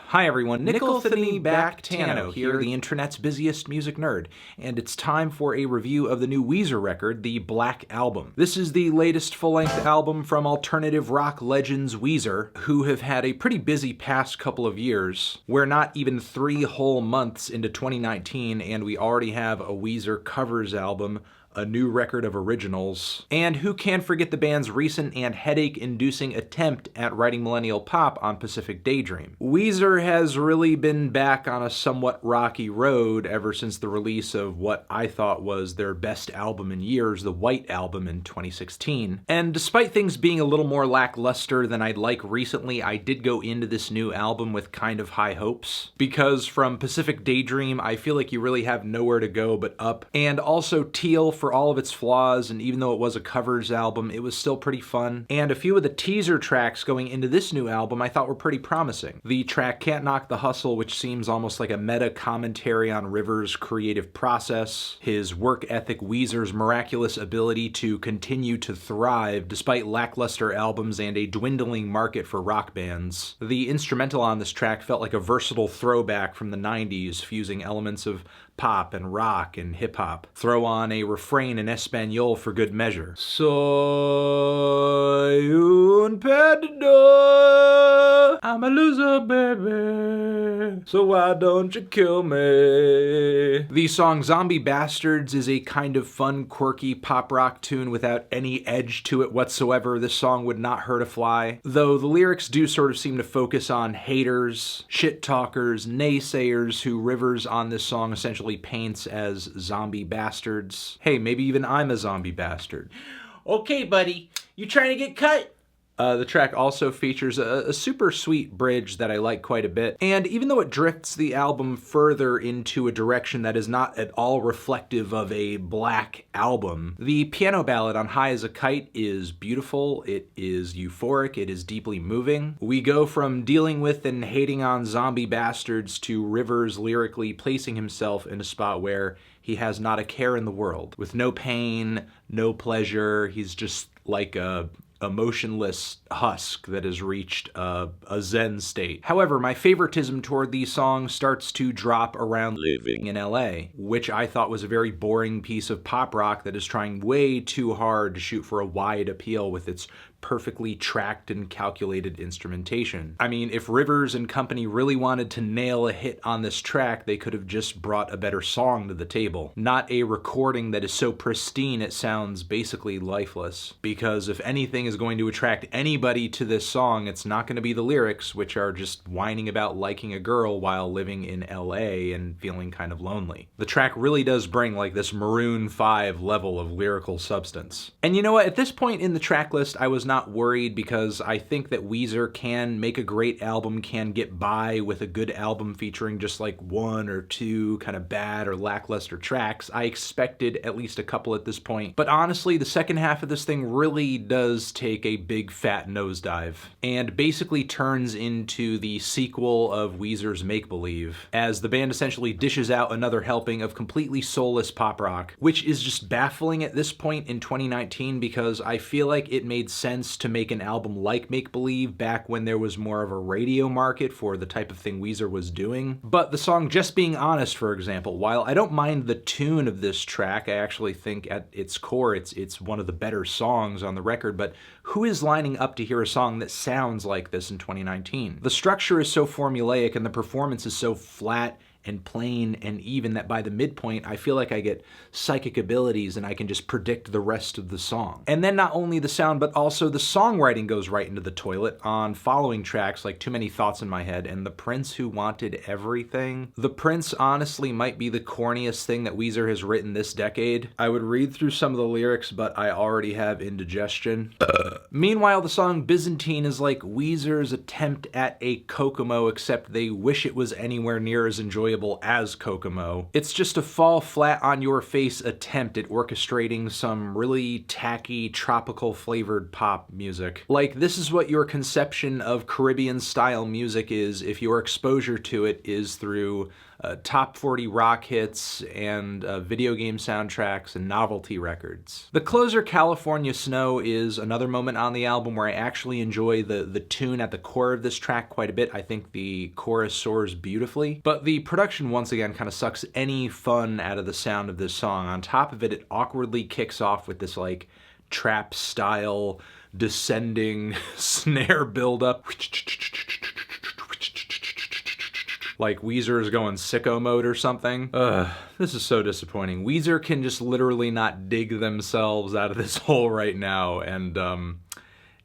Hi everyone, Nicholthany Bactano here, the internet's busiest music nerd, and it's time for a review of the new Weezer record, the Black Album. This is the latest full-length album from alternative rock legends Weezer, who have had a pretty busy past couple of years. We're not even 3 whole months into 2019, and we already have a Weezer covers album, a new record of originals, and who can forget the band's recent and headache-inducing attempt at writing millennial pop on Pacific Daydream. Weezer has really been back on a somewhat rocky road ever since the release of what I thought was their best album in years, the White Album in 2016. And despite things being a little more lackluster than I'd like recently, I did go into this new album with kind of high hopes, because from Pacific Daydream, I feel like you really have nowhere to go but up, and also Teal, for all of its flaws, and even though it was a covers album, it was still pretty fun. And a few of the teaser tracks going into this new album I thought were pretty promising. The track Can't Knock the Hustle, which seems almost like a meta commentary on Rivers' creative process, his work ethic, Weezer's miraculous ability to continue to thrive despite lackluster albums and a dwindling market for rock bands. The instrumental on this track felt like a versatile throwback from the 90s, fusing elements of pop and rock and hip-hop. Throw on a refrain in Espanol for good measure. Soy un perdedor, I'm a loser, baby, so why don't you kill me? The song Zombie Bastards is a kind of fun, quirky pop rock tune without any edge to it whatsoever. This song would not hurt a fly, though the lyrics do sort of seem to focus on haters, shit talkers, naysayers who Rivers on this song essentially paints as zombie bastards. Hey, maybe even I'm a zombie bastard. Okay, buddy, you trying to get cut? The track also features a super sweet bridge that I like quite a bit, and even though it drifts the album further into a direction that is not at all reflective of a Black Album, the piano ballad on High as a Kite is beautiful, it is euphoric, it is deeply moving. We go from dealing with and hating on zombie bastards to Rivers lyrically placing himself in a spot where he has not a care in the world. With no pain, no pleasure, he's just like a emotionless husk that has reached a zen state. However, my favoritism toward these songs starts to drop around Living in LA, which I thought was a very boring piece of pop rock that is trying way too hard to shoot for a wide appeal with its perfectly tracked and calculated instrumentation. I mean, if Rivers and company really wanted to nail a hit on this track, they could have just brought a better song to the table, not a recording that is so pristine it sounds basically lifeless. Because if anything is going to attract anybody to this song, it's not going to be the lyrics, which are just whining about liking a girl while living in LA and feeling kind of lonely. The track really does bring like this Maroon 5 level of lyrical substance. And you know what? At this point in the track list, I was not worried, because I think that Weezer can make a great album, can get by with a good album featuring just like 1 or 2 kind of bad or lackluster tracks. I expected at least a couple at this point, but honestly the second half of this thing really does take a big fat nosedive and basically turns into the sequel of Weezer's Make Believe, as the band essentially dishes out another helping of completely soulless pop rock, which is just baffling at this point in 2019, because I feel like it made sense to make an album like Make Believe back when there was more of a radio market for the type of thing Weezer was doing. But the song Just Being Honest, for example, while I don't mind the tune of this track, I actually think at its core it's one of the better songs on the record, but who is lining up to hear a song that sounds like this in 2019? The structure is so formulaic and the performance is so flat and plain and even that by the midpoint I feel like I get psychic abilities and I can just predict the rest of the song. And then not only the sound but also the songwriting goes right into the toilet on following tracks like Too Many Thoughts in My Head and The Prince Who Wanted Everything. The Prince honestly might be the corniest thing that Weezer has written this decade. I would read through some of the lyrics, but I already have indigestion. Meanwhile, the song Byzantine is like Weezer's attempt at a Kokomo, except they wish it was anywhere near as enjoyable enjoyable as Kokomo. It's just a fall flat on your face attempt at orchestrating some really tacky, tropical flavored pop music. Like, this is what your conception of Caribbean style music is if your exposure to it is through top 40 rock hits and video game soundtracks and novelty records. The closer, California Snow, is another moment on the album where I actually enjoy the tune at the core of this track quite a bit. I think the chorus soars beautifully, but the production once again kind of sucks any fun out of the sound of this song. On top of it, it awkwardly kicks off with this like trap style descending snare buildup. Like Weezer is going sicko mode or something. This is so disappointing. Weezer can just literally not dig themselves out of this hole right now, and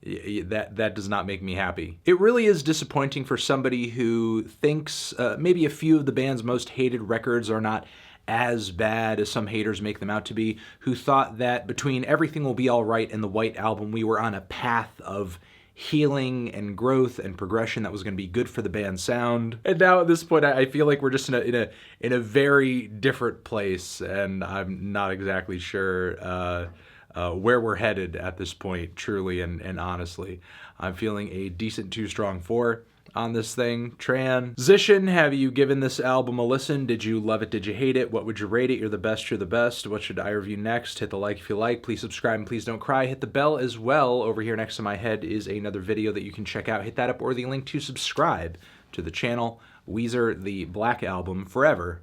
that does not make me happy. It really is disappointing for somebody who thinks maybe a few of the band's most hated records are not as bad as some haters make them out to be, who thought that between Everything Will Be Alright and the White Album, we were on a path of healing and growth and progression that was going to be good for the band's sound. And now at this point, I feel like we're just in a very different place, and I'm not exactly sure where we're headed at this point, truly and honestly. I'm feeling a decent 2 strong 4 on this thing. Transition, have you given this album a listen? Did you love it? Did you hate it? What would you rate it? You're the best, you're the best. What should I review next? Hit the like if you like. Please subscribe and please don't cry. Hit the bell as well. Over here next to my head is another video that you can check out. Hit that up or the link to subscribe to the channel. Weezer, the Black Album, forever.